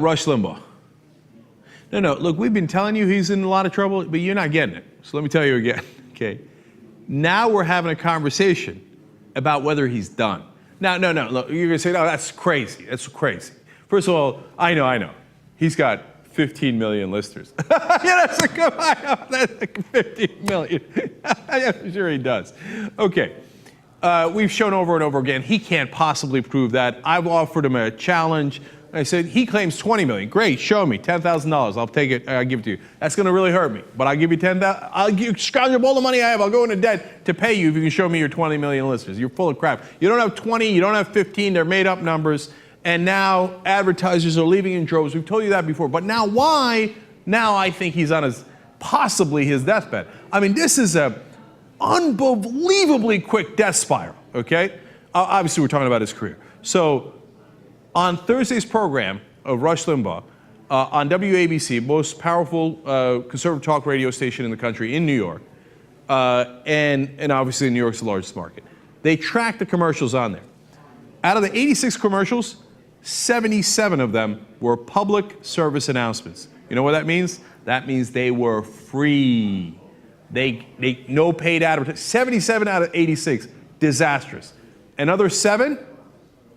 Rush Limbaugh. No, look, we've been telling you he's in a lot of trouble, but you're not getting it. So let me tell you again, okay? Now we're having a conversation about whether he's done. Now, no, look, you're gonna say, no, that's crazy, that's crazy. First of all, I know. He's got 15 million listeners. Yeah, that's a good, that's like 15 million. I'm sure he does. Okay, we've shown over and over again, he can't possibly prove that. I've offered him a challenge. I said, he claims 20 million. Great, show me, $10,000. I'll take it, I'll give it to you. That's gonna really hurt me, but I'll give you 10,000. I'll scrounge up all the money I have. I'll go into debt to pay you if you can show me your 20 million listeners. You're full of crap. You don't have 20, you don't have 15, they're made up numbers. And now advertisers are leaving in droves. We've told you that before, but now why? Now I think he's on possibly his deathbed. I mean, this is a unbelievably quick death spiral, okay? Obviously we're talking about his career. So, on Thursday's program of Rush Limbaugh, on WABC, most powerful conservative talk radio station in the country in New York, and obviously New York's the largest market, they tracked the commercials on there. Out of the 86 commercials, 77 of them were public service announcements. You know what that means? That means they were free. They no paid advertising. 77 out of 86, disastrous. Another 7,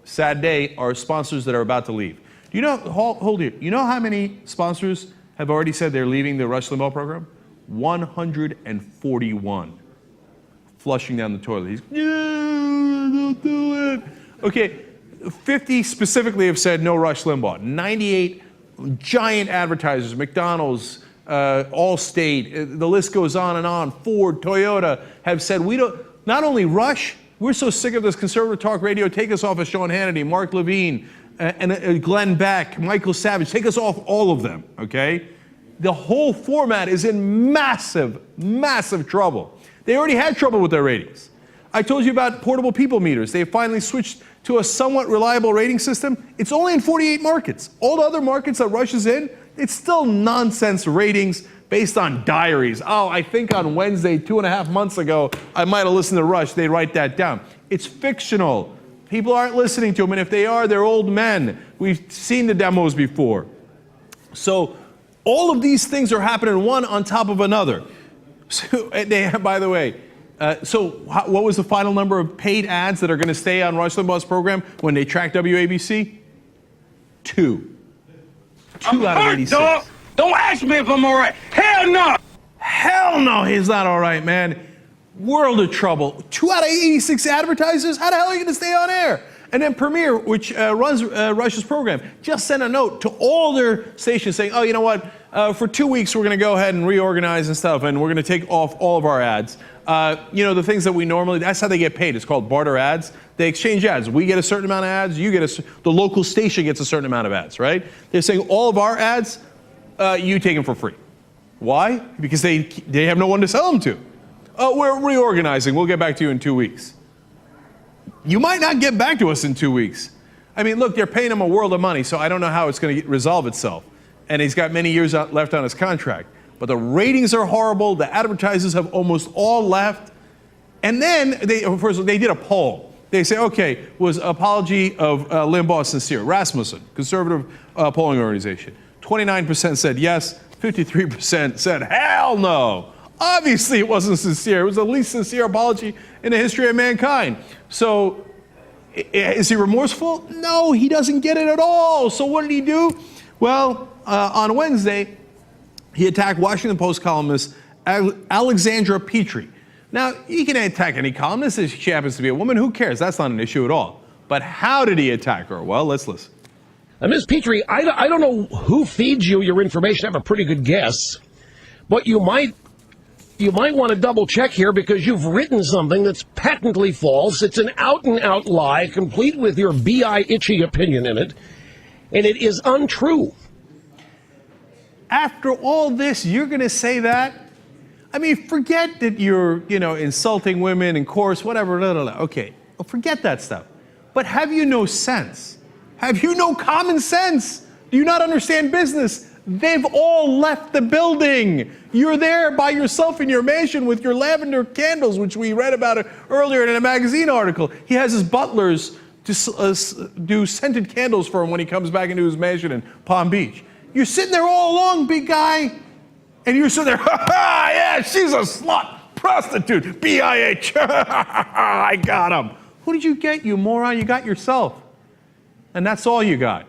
sad day, are sponsors that are about to leave. Do you know, hold here, you know how many sponsors have already said they're leaving the Rush Limbaugh program? 141. Flushing down the toilet. He's, yeah, don't do it. Okay, 50 specifically have said no Rush Limbaugh. 98 giant advertisers, McDonald's, Allstate, the list goes on, Ford, Toyota, have said we don't, not only Rush, we're so sick of this conservative talk radio, take us off of Sean Hannity, Mark Levine, and Glenn Beck, Michael Savage, take us off all of them, okay? The whole format is in massive, massive trouble. They already had trouble with their ratings. I told you about portable people meters. They finally switched to a somewhat reliable rating system. It's only in 48 markets. All the other markets that Rush is in, it's still nonsense ratings based on diaries. Oh, I think on Wednesday, 2.5 months ago, I might have listened to Rush. They write that down. It's fictional. People aren't listening to them, and if they are, they're old men. We've seen the demos before. So all of these things are happening one on top of another. So, by the way, what was the final number of paid ads that are going to stay on Rush Limbaugh's program when they track WABC? 2. 2 out of 86. Dog. Don't ask me if I'm all right. Hell no! Hell no, he's not all right, man. World of trouble. 2 out of 86 advertisers? How the hell are you going to stay on air? And then Premiere, which runs Rush's program, just sent a note to all their stations saying, oh, you know what? For 2 weeks, we're going to go ahead and reorganize and stuff, and we're going to take off all of our ads. You know, the things that we normally, that's how they get paid. It's called barter ads. They exchange ads. We get a certain amount of ads. You get the local station gets a certain amount of ads, right? They're saying all of our ads, you take them for free. Why? Because they have no one to sell them to. Oh, we're reorganizing. We'll get back to you in 2 weeks. You might not get back to us in 2 weeks. I mean, look, they're paying him a world of money, so I don't know how it's going to resolve itself. And he's got many years left on his contract. But the ratings are horrible. The advertisers have almost all left. And then, first they did a poll. They say, okay, was apology of Limbaugh sincere? Rasmussen, conservative polling organization. 29% said yes. 53% said hell no. Obviously, it wasn't sincere. It was the least sincere apology in the history of mankind. So, is he remorseful? No, he doesn't get it at all. So what did he do? Well, on Wednesday, he attacked Washington Post columnist Alexandra Petrie. Now, he can attack any columnist if she happens to be a woman. Who cares? That's not an issue at all. But how did he attack her? Well, let's listen. Ms. Petrie, I don't know who feeds you your information. I have a pretty good guess. But you might want to double check here because you've written something that's patently false. It's an out-and-out lie, complete with your B.I. itchy opinion in it. And it is untrue. After all this, you're going to say that? I mean, forget that you're, insulting women and coarse, whatever, Okay, well, forget that stuff. But have you no sense? Have you no common sense? Do you not understand business? They've all left the building. You're there by yourself in your mansion with your lavender candles, which we read about earlier in a magazine article. He has his butlers do scented candles for him when he comes back into his mansion in Palm Beach. You're sitting there all along, big guy, and you're sitting there, ha ha, yeah, she's a slut, prostitute, B-I-H, I got him. Who did you get, you moron? You got yourself. And that's all you got.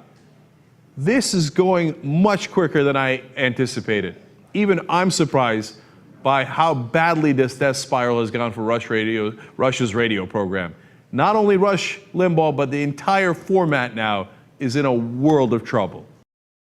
This is going much quicker than I anticipated. Even I'm surprised by how badly this death spiral has gone for Rush's radio program. Not only Rush Limbaugh, but the entire format now is in a world of trouble.